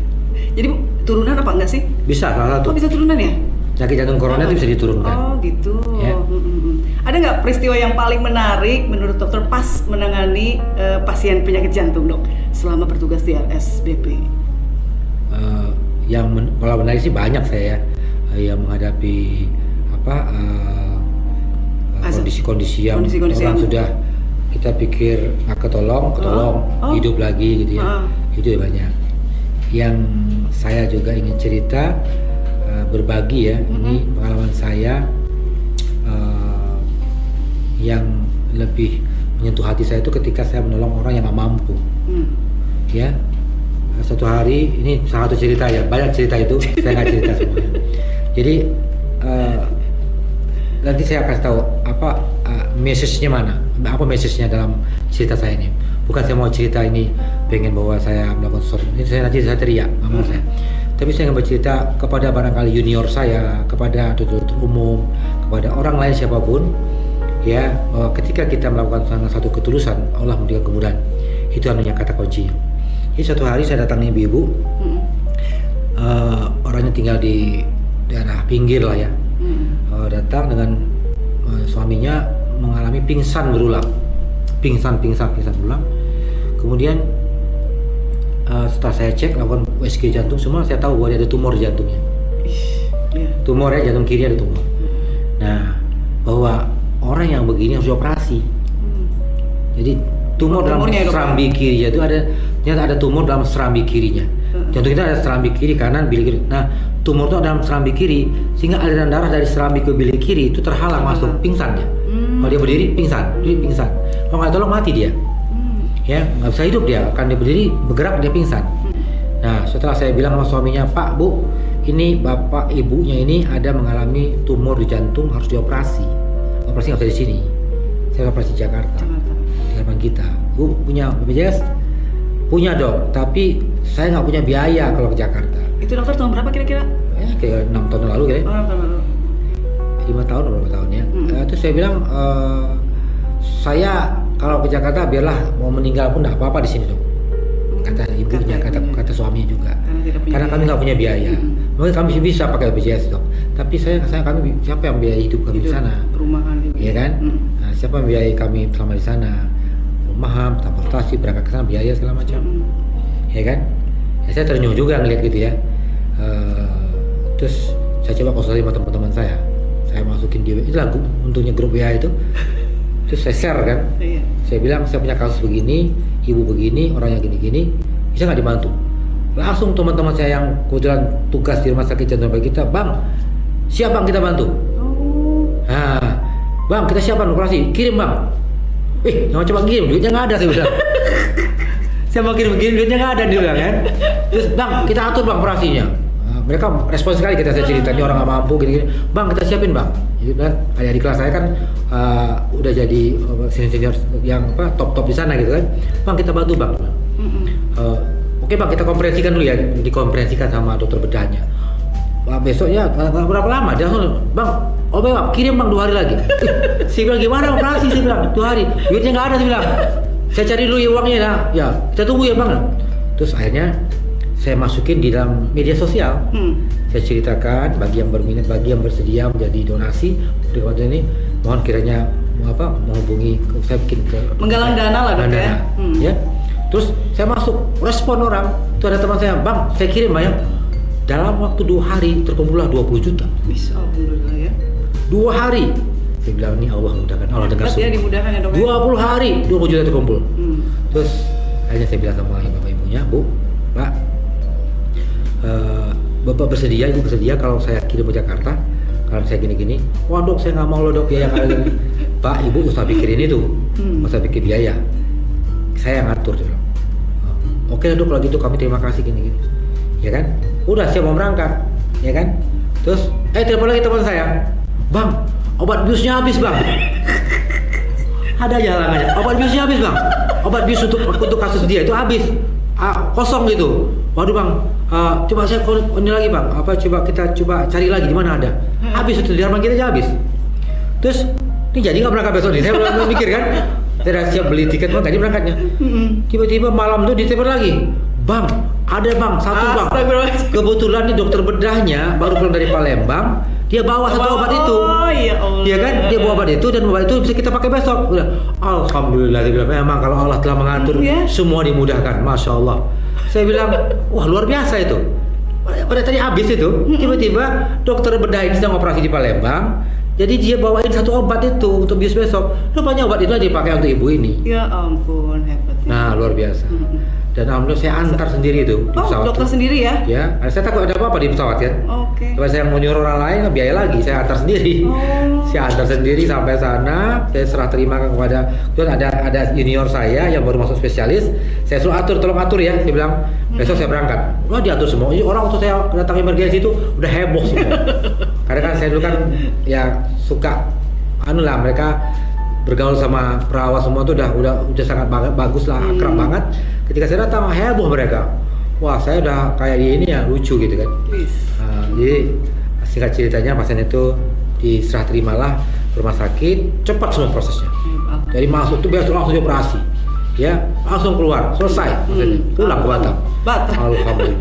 Jadi turunan apa enggak sih? Bisa salah satu. Oh bisa turunan ya? Penyakit jantung koroner itu bisa diturunkan. Oh gitu. Ya. Ada nggak peristiwa yang paling menarik menurut dokter pas menangani pasien penyakit jantung, dok, selama bertugas di RSBP? Kalau menarik sih banyak saya yang menghadapi kondisi-kondisi yang orang sudah kita pikir nggak ketolong hidup lagi gitu ya. Itu ya banyak. Yang saya juga ingin cerita, berbagi ya, ini pengalaman saya yang lebih menyentuh hati saya itu ketika saya menolong orang yang nggak mampu. Ya, suatu hari, ini salah satu cerita ya, banyak cerita itu saya nggak cerita semuanya. Jadi nanti saya kasih tahu message-nya mana, apa message-nya dalam cerita saya ini. Bukan saya mau cerita ini pengen bahwa saya melakukan sesuatu, ini nanti saya teriak, nggak mau saya. Tapi saya ingin bercerita kepada barangkali junior saya, kepada dokter umum, kepada orang lain siapapun, ya, bahwa ketika kita melakukan satu ketulusan, Allah memberikan kemudahan. Itu anunya kata kunci. Jadi suatu hari saya datangi ibu-ibu, orangnya tinggal di daerah pinggir lah ya, datang dengan suaminya mengalami pingsan berulang, pingsan berulang. Kemudian setelah saya cek, lakukan USG jantung, semua saya tahu bahwa dia ada tumor di jantungnya. Tumor ya, jantung kiri ada tumor. Nah, bahwa orang yang begini harus dioperasi. Jadi tumor dalam serambi kirinya itu ternyata ada tumor dalam serambi kirinya. Jantung kita ada serambi kiri, kanan, bilik kiri. Nah, tumor itu dalam serambi kiri, sehingga aliran darah dari serambi ke bilik kiri itu terhalang masuk, pingsan ya. Kalau dia berdiri pingsan. Kalau nggak tolong mati dia. Ya, nggak bisa hidup dia. Akan dia berdiri, bergerak dia pingsan. Nah, setelah saya bilang sama suaminya, Pak, Bu, ini bapak ibunya ini ada mengalami tumor di jantung, harus dioperasi. Operasi nggak bisa di sini. Saya operasi di Jakarta. Di harapan kita. Bu, punya BPJS? Punya, Dok, tapi saya nggak punya biaya kalau ke Jakarta. Itu dokter tahun berapa kira-kira? Kayak 6 tahun lalu kira. 6 tahun lalu. 5 tahun atau berapa tahun ya. Terus saya bilang, saya kalau ke Jakarta biarlah mau meninggal pun nggak apa-apa di sini, Dok. Kata ibunya, kata suaminya juga. Karena kami nggak punya biaya. Mungkin kami bisa pakai BPJS, Dok. Tapi kami siapa yang biayai hidup kami di sana? Perumahan juga. Iya kan? Nah, siapa yang biayai kami selama di sana? Perumahan, transportasi, berangkat ke sana, biaya segala macam. Iya kan? Ya, saya ternyuh juga ngeliat gitu ya. Terus saya coba konsultasi sama teman-teman saya masukin di itu lagu untungnya grup WA itu. Terus saya share kan. Saya bilang saya punya kasus begini, ibu begini, orangnya gini-gini, bisa nggak dibantu? Langsung teman-teman saya yang kebetulan tugas di rumah sakit jantung kita, Bang, siap Bang, kita bantu. Nah, Bang, kita siapkan operasi, kirim Bang. Jangan coba kirim, duitnya nggak ada, saya bilang. Saya mau kirim duitnya nggak ada, dia bilang kan. Terus Bang, kita atur Bang operasinya. Mereka respon sekali, kita saya cerita, ini orang nggak mampu gini-gini. Bang, kita siapin Bang. Jadi kan kayak di kelas saya kan udah jadi senior yang top di sana gitu kan. Bang, kita bantu Bang. Oke Bang, kita komprehensikan dulu ya, dikomprehensikan sama dokter bedahnya. Besoknya berapa lama? Dia langsung, Bang, Bang, kirim Bang 2 hari lagi. Saya bilang gimana operasi? Saya bilang 2 hari, duitnya nggak ada. Saya bilang, saya cari dulu ya uangnya. Nah, ya kita tunggu ya Bang. Terus akhirnya saya masukin di dalam media sosial. Saya ceritakan bagi yang berminat, bagi yang bersedia menjadi donasi di waktu ini, mohon kiranya menghubungi, saya bikin ke menggalang dana lah Dok ya. Ya. Terus saya masuk, respon orang, itu ada teman saya, Bang, saya kirim Bang ya. Dalam waktu 2 hari terkumpullah 20 juta. Bisa, alhamdulillah ya. 2 hari. Saya bilang ini Allah mudahkan, Allah dengar semua. Ya, dimudahkan ya Dok. 20 hari 20 juta terkumpul. Terus akhirnya saya bilang sama bapak ibunya, Bu, Pak, Bapak bersedia, Ibu bersedia kalau saya kirim ke Jakarta, kalau saya gini-gini. Wah Dok, saya nggak mau loh Dok biaya kali ini. Pak, Ibu usah pikirin itu, usah pikir biaya, saya yang ngatur. Oke Dok, kalau gitu kami terima kasih gini-gini, ya kan? Udah siap mau berangkat, ya kan? Terus, telepon lagi teman saya, Bang, obat biusnya habis Bang. Ada aja halangannya, obat biusnya habis Bang. Obat bius untuk kasus dia itu habis, kosong gitu. Waduh Bang, coba saya ini lagi Bang, coba kita cari lagi di mana ada. Habis itu di harapan kita aja habis. Terus ini jadi nggak berangkat besok nih? Saya belum mikir kan. Saya siap beli tiket Bang, tadi berangkatnya. Tiba-tiba malam tuh ditelepon lagi, Bang, ada bang, satu bang. Astagfirullahaladzim. Kebetulan nih dokter bedahnya baru pulang dari Palembang, dia bawa satu obat itu. Oh iya Allah. Dia kan, dia bawa obat itu dan obat itu bisa kita pakai besok. Udah, alhamdulillah, dia bilang memang kalau Allah telah mengatur semua dimudahkan, masya Allah. Saya bilang, wah luar biasa itu. Pada tadi habis itu, tiba-tiba dokter bedah ini sedang operasi di Palembang. Jadi dia bawain satu obat itu untuk bius besok. Rupanya obat itu dipakai untuk ibu ini. Ya ampun, hebat. Nah, luar biasa. Dan alhamdulillah saya antar sendiri itu di pesawat. Oh, dokter sendiri ya? Ya, saya takut ada apa-apa di pesawat kan. Oke. Kalau saya mau nyuruh orang lain, biaya lagi. Saya antar sendiri. Saya antar sendiri sampai sana. Saya serah terima kepada. Kemudian ada junior saya yang baru masuk spesialis. Saya suruh atur, tolong atur ya. Dia bilang besok saya berangkat. Wah diatur semua. Ini orang waktu saya datang emergensi itu udah heboh semua. Karena kan saya dulu kan ya suka lah mereka bergaul sama perawat semua tuh udah sangat bagus lah, akrab banget. Ketika saya datang heboh mereka. Wah, saya udah kayak ini ya, lucu gitu kan. Jadi singkat ceritanya pasien itu diserah terimalah ke rumah sakit, cepat semua prosesnya. Jadi masuk tuh biasa langsung dioperasi. Ya, langsung keluar, selesai. Pulang ke Batam. Alhamdulillah.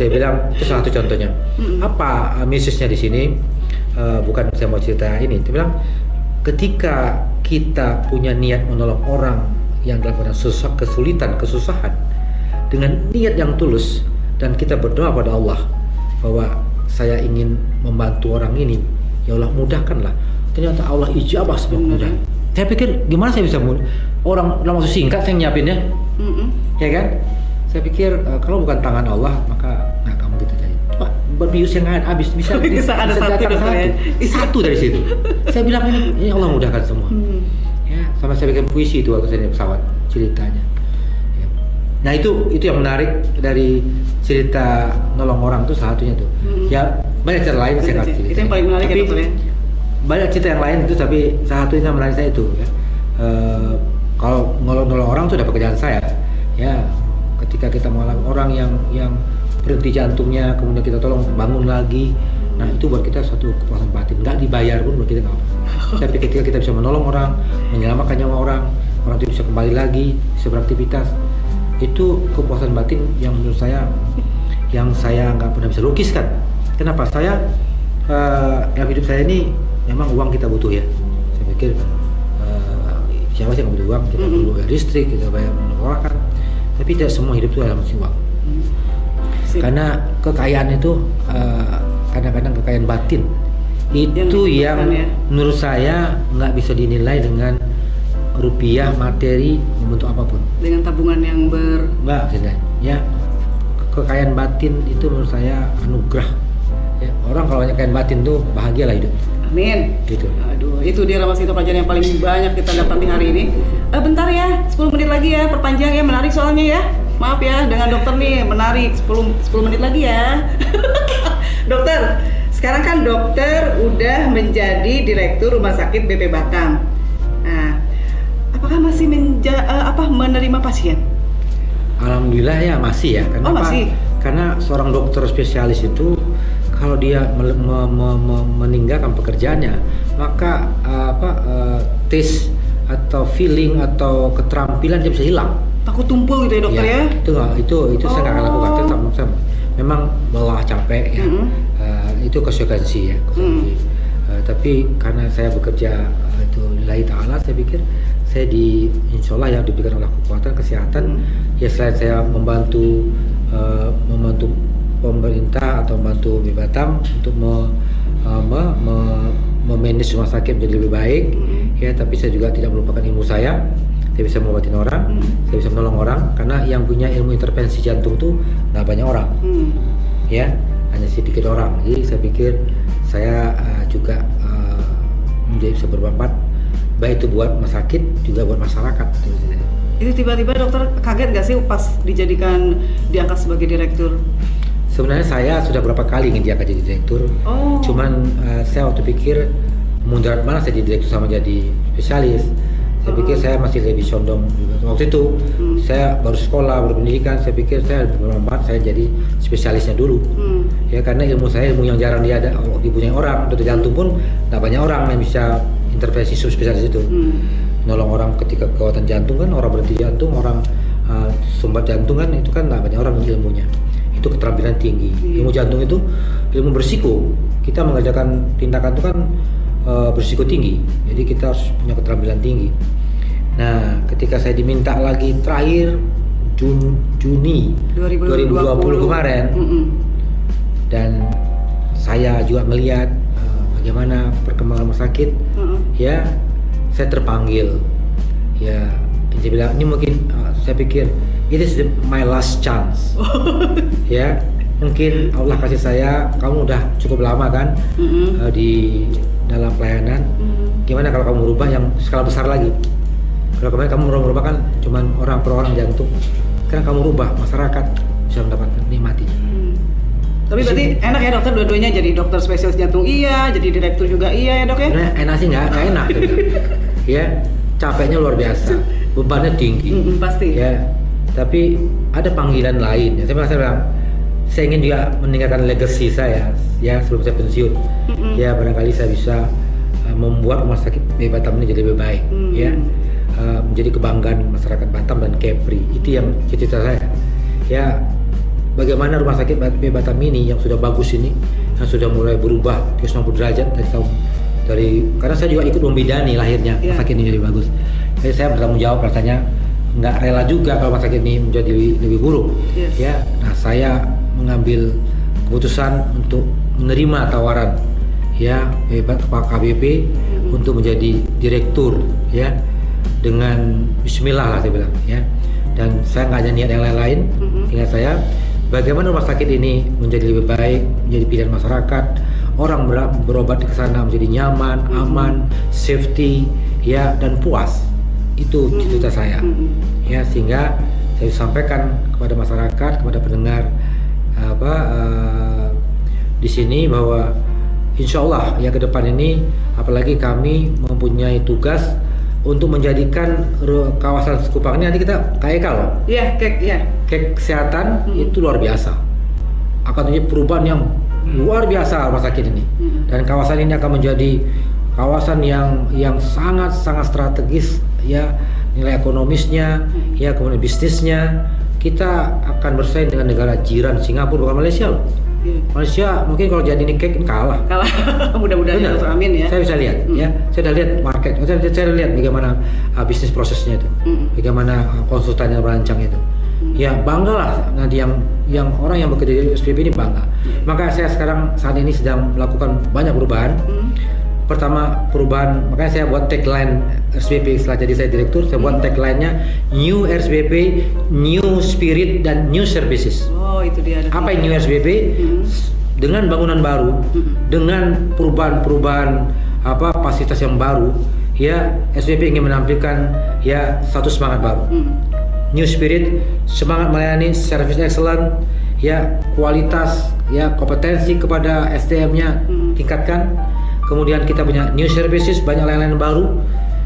Saya bilang itu salah satu contohnya. Apa misisnya di sini? Bukan saya mau cerita ini. Dia bilang ketika kita punya niat menolong orang yang dalam keadaan kesulitan, kesusahan dengan niat yang tulus dan kita berdoa pada Allah bahwa saya ingin membantu orang ini, ya Allah mudahkanlah. Ternyata Allah ijabah semuanya. Saya pikir gimana saya bisa orang dalam waktu singkat saya nyiapinnya, ya kan? Saya pikir kalau bukan tangan Allah maka nggak kamu gitu jadi. Pak, berbius yang habis bisa ada satu dari situ. Saya bilang ini Allah mudahkan semua. Ya, sama saya bikin puisi itu waktu saya di pesawat ceritanya. Ya. Nah itu yang menarik dari cerita nolong orang tuh salah satunya tuh. Ya banyak cerita lain saya nggak cerita. Itu yang paling menarik tapi, ya. Banyak cerita yang lain itu tapi salah satu yang menarik saya itu. Ya. Kalau nolong orang itu udah pekerjaan saya. Ya ketika kita menolong orang yang berhenti jantungnya kemudian kita tolong bangun lagi. Nah itu buat kita suatu kepuasan batin, nggak dibayar pun buat kita nggak apa. Saya pikir kita bisa menolong orang, menyelamatkan nyawa orang itu bisa kembali lagi, bisa beraktivitas. Itu kepuasan batin yang menurut saya, yang saya nggak pernah bisa lukiskan. Kenapa? Saya dalam hidup saya ini memang uang kita butuh ya. Saya pikir siapa sih yang butuh uang? Kita perlu bayar listrik, kita bayar mengeluarkan. Tapi tidak semua hidup itu dalam uang. Karena kekayaan itu kadang-kadang kekayaan batin itu yang menurut saya nggak bisa dinilai dengan rupiah materi membentuk apapun. Dengan tabungan yang nggak ya kekayaan batin itu menurut saya anugerah. Ya, orang kalau punya kekayaan batin tuh bahagialah hidup. Amin. Gitu. Aduh, itu dia Ramasito pelajaran yang paling banyak kita dapati hari ini. Bentar ya, 10 menit lagi ya, perpanjang ya, menarik soalnya ya. Maaf ya, dengan dokter nih menarik 10 menit lagi ya. Dokter, sekarang kan dokter udah menjadi direktur Rumah Sakit BP Batam. Nah, apakah masih menerima pasien? Alhamdulillah ya masih ya. Karena masih. Karena seorang dokter spesialis itu kalau dia meninggalkan pekerjaannya, maka tes atau feeling atau keterampilan dia bisa hilang. Takut tumpul gitu ya dokter ya? Itu saya nggak akan lakukan. Tetap memang lelah capek ya. Itu konsekuensi ya. Tapi karena saya bekerja itu lillahi ta'ala, saya pikir saya insya Allah yang diberikan oleh kekuatan kesehatan. Ya selain saya membantu pemerintah atau membantu BP Batam untuk memanage rumah sakit menjadi lebih baik, ya. Tapi saya juga tidak melupakan ilmu saya. Saya bisa mengobatin orang, saya bisa menolong orang, karena yang punya ilmu intervensi jantung tuh nggak banyak orang, ya, hanya sedikit orang. Jadi saya pikir saya juga menjadi bisa bermanfaat, baik itu buat rumah sakit juga buat masyarakat. Itu tiba-tiba dokter kaget nggak sih pas diangkat sebagai direktur? Sebenarnya saya sudah berapa kali ingin diangkat jadi direktur, cuman saya waktu pikir mudarat mana saya jadi direktur sama jadi spesialis. Saya pikir saya masih lebih condong waktu itu. Saya baru sekolah, baru pendidikan. Saya pikir saya bermanfaat, saya jadi spesialisnya dulu. Ya karena ilmu saya ilmu yang jarang dipunyai orang. Dokter jantung pun nggak banyak orang yang bisa intervensi subspesialis itu. Nolong orang ketika kekuatan jantung kan, orang berhenti jantung, orang sumbat jantung kan itu kan nggak banyak orang ilmunya. Itu keterampilan tinggi. Ilmu jantung itu ilmu berisiko. Kita mengerjakan tindakan itu kan berisiko tinggi. Jadi kita harus punya keterampilan tinggi. Nah, ketika saya diminta lagi terakhir Juni 2020 kemarin, dan saya juga melihat bagaimana perkembangan rumah sakit, ya saya terpanggil. Ya, saya bilang ini mungkin saya pikir it is my last chance. Ya, mungkin Allah kasih saya, kamu udah cukup lama kan di dalam pelayanan. Gimana kalau kamu rubah yang skala besar lagi? Kalau kemarin kamu merubah kan cuman orang per orang jantung, kan kamu rubah masyarakat bisa mendapatkan nikmati. Tapi berarti enak ya dokter, dua-duanya jadi dokter spesialis jantung iya, jadi direktur juga iya ya dok ya? Sebenarnya enak sih nggak enak ya, capeknya luar biasa, bebannya tinggi. Pasti. Ya, tapi ada panggilan lain. Ya, saya bilang, saya ingin juga meninggalkan legacy saya ya sebelum saya pensiun. Ya barangkali saya bisa membuat rumah sakit Batam ini jadi lebih baik. Ya. Menjadi kebanggaan masyarakat Batam dan Kepri. Itu yang cita-cita saya. Ya, bagaimana rumah sakit Batam ini yang sudah bagus ini, yang sudah mulai berubah 360 derajat karena saya juga ikut membidani lahirnya rumah sakit ini jadi bagus. Jadi saya bertanggung jawab, rasanya nggak rela juga kalau rumah sakit ini menjadi lebih buruk. Ya, nah saya mengambil keputusan untuk menerima tawaran ya Pak KBP untuk menjadi direktur ya. Dengan bismillah lah saya bilang ya, dan saya nggak ada niat yang lain-lain. Ingat saya bagaimana rumah sakit ini menjadi lebih baik, menjadi pilihan masyarakat, orang berobat ke sana menjadi nyaman, aman, safety ya, dan puas. Itu cita-cita saya ya, sehingga saya sampaikan kepada masyarakat, kepada pendengar di sini bahwa insya Allah ya ke depan ini, apalagi kami mempunyai tugas untuk menjadikan kawasan Sekupang ini nanti kita KEK loh. Iya, KEK kesehatan itu luar biasa. Akan terjadi perubahan yang luar biasa rumah sakit ini. Dan kawasan ini akan menjadi kawasan yang sangat strategis ya, nilai ekonomisnya, ya kemudian bisnisnya. Kita akan bersaing dengan negara jiran Singapura, bukan Malaysia loh. Malaysia mungkin kalau jadi ini KEK kalah. Mudah-mudahan ya, amin ya. Saya bisa lihat ya, saya sudah lihat market, saya lihat bagaimana bisnis prosesnya itu, bagaimana konsultan yang merancang itu. Ya banggalah nanti yang orang yang bekerja di SPP ini bangga. Maka saya sekarang saat ini sedang melakukan banyak perubahan. Pertama perubahan, makanya saya buat tagline SPP setelah jadi saya direktur, saya buat tagline-nya New SPP, New Spirit dan New Services. Oh itu dia. Apa yang New SPP? Dengan bangunan baru, dengan perubahan fasilitas yang baru, ya SPP ingin menampilkan ya satu semangat baru. New Spirit, semangat melayani, service excellent, ya kualitas, ya kompetensi kepada SDM-nya tingkatkan. Kemudian kita punya new services, banyak lain-lain baru,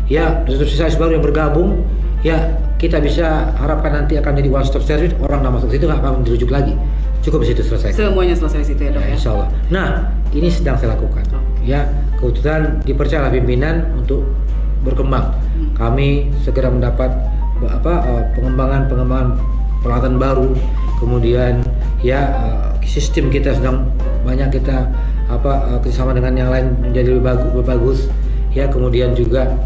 ya spesialis baru yang bergabung, ya kita bisa harapkan nanti akan jadi one stop service, orang nggak masuk situ nggak akan dirujuk lagi, cukup di situ selesai. Semuanya selesai di situ ya dok. Ya, insya Allah. Nah ini sedang saya lakukan, ya kebetulan dipercaya pimpinan untuk berkembang. Kami segera mendapat pengembangan peralatan baru, kemudian ya sistem kita sedang banyak kita kerjasama dengan yang lain menjadi lebih bagus ya, kemudian juga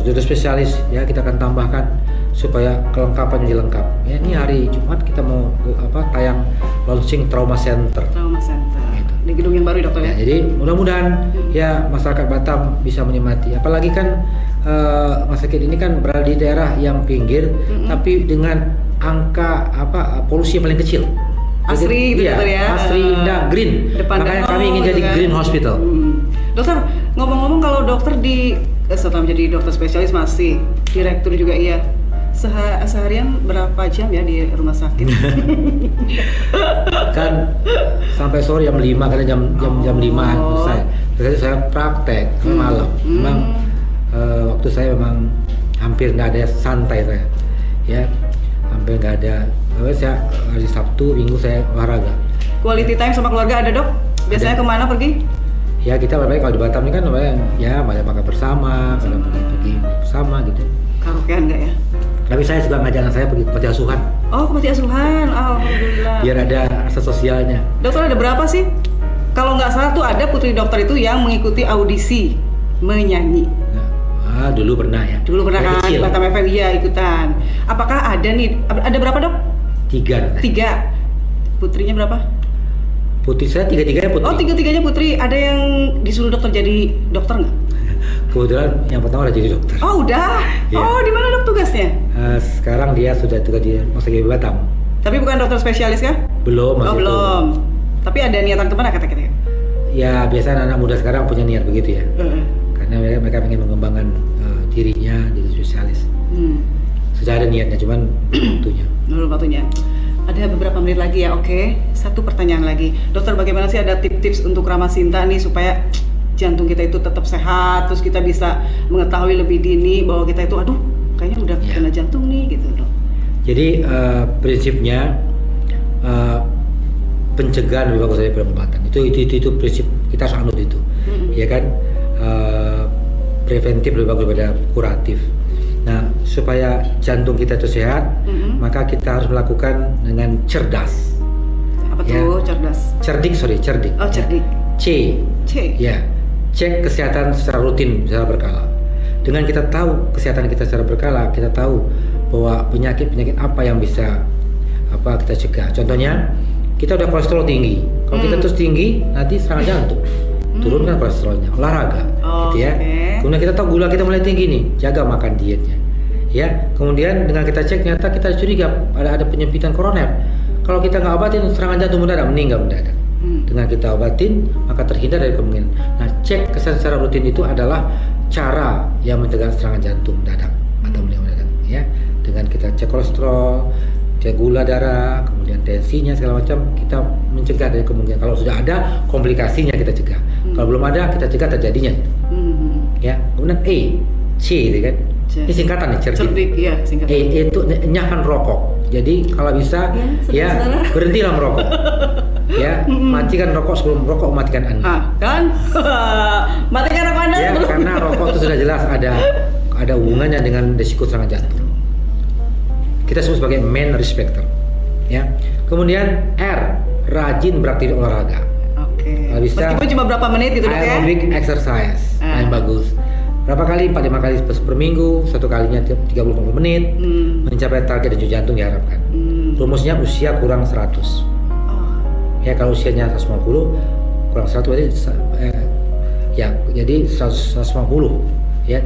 dokter spesialis ya kita akan tambahkan supaya kelengkapan jadi lengkap ya. Ini hari Jumat kita mau tayang launching trauma center gitu. Di gedung yang baru dokter ya. Jadi mudah-mudahan ya masyarakat Batam bisa menikmati, apalagi kan rumah sakit ini kan berada di daerah yang pinggir tapi dengan angka polusi yang paling kecil. Asri gitu ya, ya. Asri, indah, green. Makanya kami ingin jadi green hospital. Dokter, ngomong-ngomong kalau dokter setelah menjadi dokter spesialis masih direktur juga iya. Seharian berapa jam ya di rumah sakit? Kan sampai sore jam 5 karena jam 5-an selesai. Terus saya praktek malam. Memang waktu saya memang hampir nggak ada santai saya. Ya, hampir nggak ada. Saya hari Sabtu, Minggu saya olahraga. Quality time sama keluarga ada dok? Biasanya kemana pergi? Ya kita kalau di Batam ini kan ya banyak makan bersama, kadang pergi bersama gitu. Karaokean nggak ya? Tapi saya juga ngajak anak saya pergi ke panti asuhan. Oh, ke panti asuhan, alhamdulillah. Biar ada rasa sosialnya. Dokter ada berapa sih? Kalau nggak salah tuh ada putri dokter itu yang mengikuti audisi menyanyi. Nah, dulu pernah ya. Dulu pernah kan, kecil. Batam FM iya ikutan. Apakah ada nih? Ada berapa dok? 3. 3. Putrinya berapa? Putri saya 3-3-nya putri. Oh 3-3-nya putri. Ada yang disuruh dokter jadi dokter nggak? Kebetulan yang pertama udah jadi dokter. Oh udah. Iya. Oh di mana dok tugasnya? Sekarang dia sudah tugas di Rumah Sakit Batam. Tapi bukan dokter spesialis kah? Belum masih. Oh belum. Tapi ada niatan kemana kata-kata? Ya biasa anak muda sekarang punya niat begitu ya. Karena mereka ingin mengembangkan dirinya jadi spesialis. Sudah ada niatnya, cuman waktunya. Belum waktunya. Ada beberapa menit lagi ya, oke. Satu pertanyaan lagi, dokter bagaimana sih ada tips-tips untuk Ramasinta nih supaya jantung kita itu tetap sehat, terus kita bisa mengetahui lebih dini bahwa kita itu, aduh, kayaknya udah kena jantung nih, gitu dok. Jadi prinsipnya pencegahan lebih bagus dari pengobatan. Itu prinsip kita harus anut itu, ya kan? Preventif lebih bagus daripada kuratif. Nah, supaya jantung kita itu sehat, maka kita harus melakukan dengan cerdas. Apa tuh cerdas? Cerdik. Oh, cerdik. C. Ya. Cek kesehatan secara rutin, secara berkala. Dengan kita tahu kesehatan kita secara berkala, kita tahu bahwa penyakit apa yang bisa kita cegah. Contohnya, kita udah kolesterol tinggi. Kalau kita terus tinggi, nanti serangan jantung. Turunkan kolesterolnya, olahraga, gitu ya. Kemudian kita tahu gula kita mulai tinggi nih, jaga makan dietnya, ya. Kemudian dengan kita cek, ternyata kita curiga ada penyempitan koroner. Kalau kita nggak obatin, serangan jantung mendadak, meninggal mendadak. Dengan kita obatin, maka terhindar dari kemungkinan. Nah, cek kesehatan secara rutin itu adalah cara yang mencegah serangan jantung mendadak atau meninggal mendadak, ya. Dengan kita cek kolesterol, cek gula darah, kemudian tensinya segala macam, kita mencegah dari kemungkinan. Kalau sudah ada komplikasinya kita cegah. Kalau belum ada, kita cegah terjadinya. Ya, kemudian C itu kan. Ini singkatan nih, cerdik. Iya, singkatan. Itu nyahkan rokok. Jadi kalau bisa ya berhentilah merokok. Ya, matikan rokok sebelum rokok matikan Anda. Kan? Matikan rokok Anda ya, sebelum. Karena rokok itu sudah jelas ada hubungannya dengan risiko serangan jantung. Kita sebut sebagai man respecter. Ya. Kemudian R, rajin beraktivitas olahraga. Oke. Bisa meskipun cuma berapa menit gitu dok ya. Aerobic exercise yang bagus. Berapa kali? 4-5 kali per minggu, satu kalinya 30-40 menit. Mencapai target denyut jantung diharapkan. Rumusnya usia kurang 100. Ya kalau usianya 150 kurang 100 berarti ya jadi 150 ya.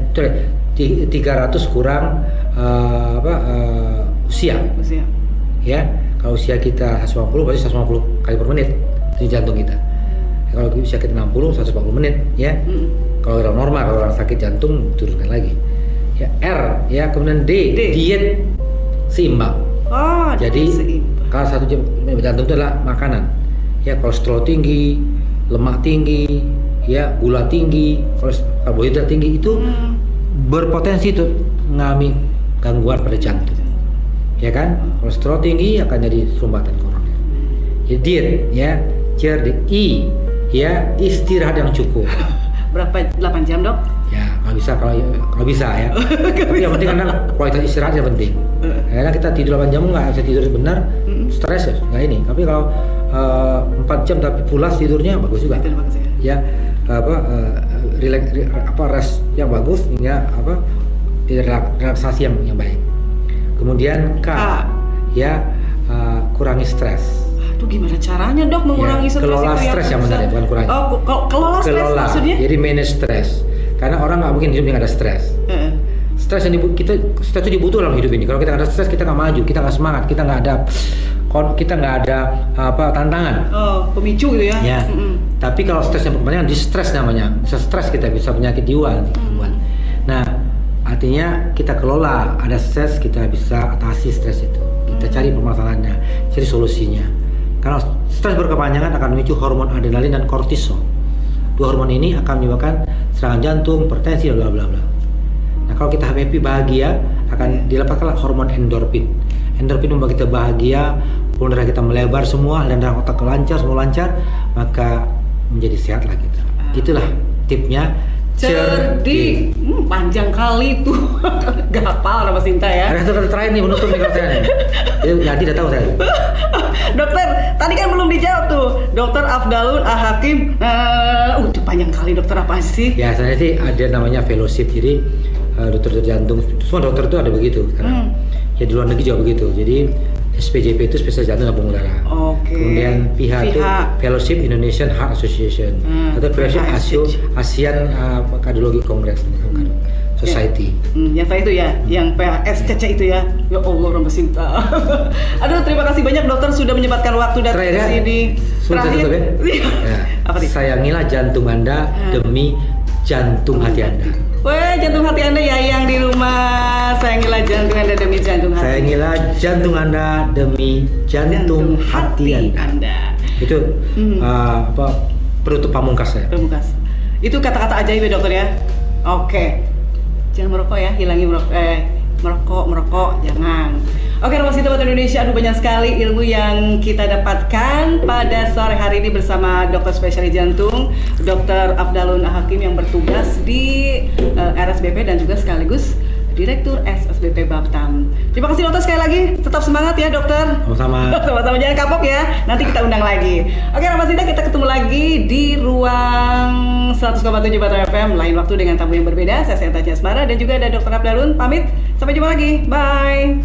300 kurang usia. Ya, kalau usia kita 150 berarti 150 kali per menit denyut jantung kita. Ya, kalau usia kita 60 140 menit ya. Kalau orang normal, kalau orang sakit jantung turunkan lagi. Ya R ya, kemudian D. Diet seimbang. Jadi kalau satu jantung itu adalah makanan. Ya kolesterol tinggi, lemak tinggi, ya gula tinggi, karbohidrat tinggi itu berpotensi tuh mengalami gangguan pada jantung. Ya kan? Kolesterol tinggi akan jadi sumbatan koroner. Ya diet ya, cerdik. I ya istirahat yang cukup. Berapa 8 jam dok? Ya kalau bisa ya. Tapi yang penting karena kualitas istirahat yang penting. Karena kita tidur 8 jam nggak bisa tidur benar, stres ya nggak ini. Tapi kalau 4 jam tapi pulas tidurnya bagus juga. Bagus ya. Rest yang bagus hingga relaksasi yang baik. Kemudian K. Ya kurangi stres. Itu gimana caranya dok mengurangi stres? Kelola stres yang benar ya, bukan kurangi. Kelola stres maksudnya? Jadi manage stres. Karena orang nggak mungkin hidup yang ada stres. Stres yang stres itu dibutuhkan dalam hidup ini. Kalau kita nggak ada stres, kita nggak maju, kita nggak semangat, kita nggak ada tantangan. Pemicu gitu ya? Ya. Tapi kalau stres yang berkepanjangan, di-stres namanya. Bisa stres kita bisa penyakit jiwa. Nah, artinya kita kelola, ada stres kita bisa atasi stres itu. Kita cari permasalahannya, cari solusinya. Karena stres berkepanjangan akan memicu hormon adrenalin dan kortisol. Dua hormon ini akan menyebabkan serangan jantung, hipertensi, bla bla bla. Nah, kalau kita happy bahagia akan dilepaskan hormon endorfin. Endorfin membuat kita bahagia, pembuluh darah kita melebar semua, aliran darah otak lancar, semua lancar, maka menjadi sehat lah kita. Itulah tipnya, cerdik. Panjang kali tuh. Gak hafal nama Sinta ya. Ada satu terakhir nih menutup nih kalau saya nih. Jadi tidak tahu saya. Dokter, tadi kan belum dijawab tuh. Dokter Afdalun Hakim. Udah panjang kali dokter apa sih? Ya saya sih ada namanya fellowship. Jadi dokter jantung, semua dokter itu ada begitu. Karena ya di luar negeri juga begitu. Jadi SPJP itu spesialis jantung dan pembuluh darah. Oke. Kemudian PIHA itu Fellowship Indonesian Heart Association atau Fellowship ASEAN Cardiology Congress Society. Yang tadi itu ya, yang PSCC itu ya. Ya Allah, Rama Sinta. Aduh, terima kasih banyak dokter sudah menyempatkan waktu datang ke sini. Terakhir, ya. Apa sayangilah jantung Anda demi jantung hati Anda. Wah, jantung hati Anda ya yang di rumah. Sayangilah jantung Anda demi jantung hati. Sayangilah jantung Anda demi jantung hati Anda. Itu penutup pamungkas ya. Pamungkas. Itu kata-kata ajaib ya dokter ya. Oke. Jangan merokok ya, hilangi merokok, jangan. Oke, Rumah Sinta buat Indonesia, aduh banyak sekali ilmu yang kita dapatkan pada sore hari ini bersama dokter spesialis jantung, Dr. Afdalun Hakim yang bertugas di RSBP dan juga sekaligus Direktur SSBP Baptam. Terima kasih dokter sekali lagi, tetap semangat ya dokter. Sama-sama. Sama-sama, jangan kapok ya, nanti kita undang lagi. Oke, Rumah Sinta, kita ketemu lagi di ruang 100,7 Batam FM, lain waktu dengan tamu yang berbeda. Saya Sinta Jasmara dan juga ada Dr. Afdalun, pamit, sampai jumpa lagi, bye.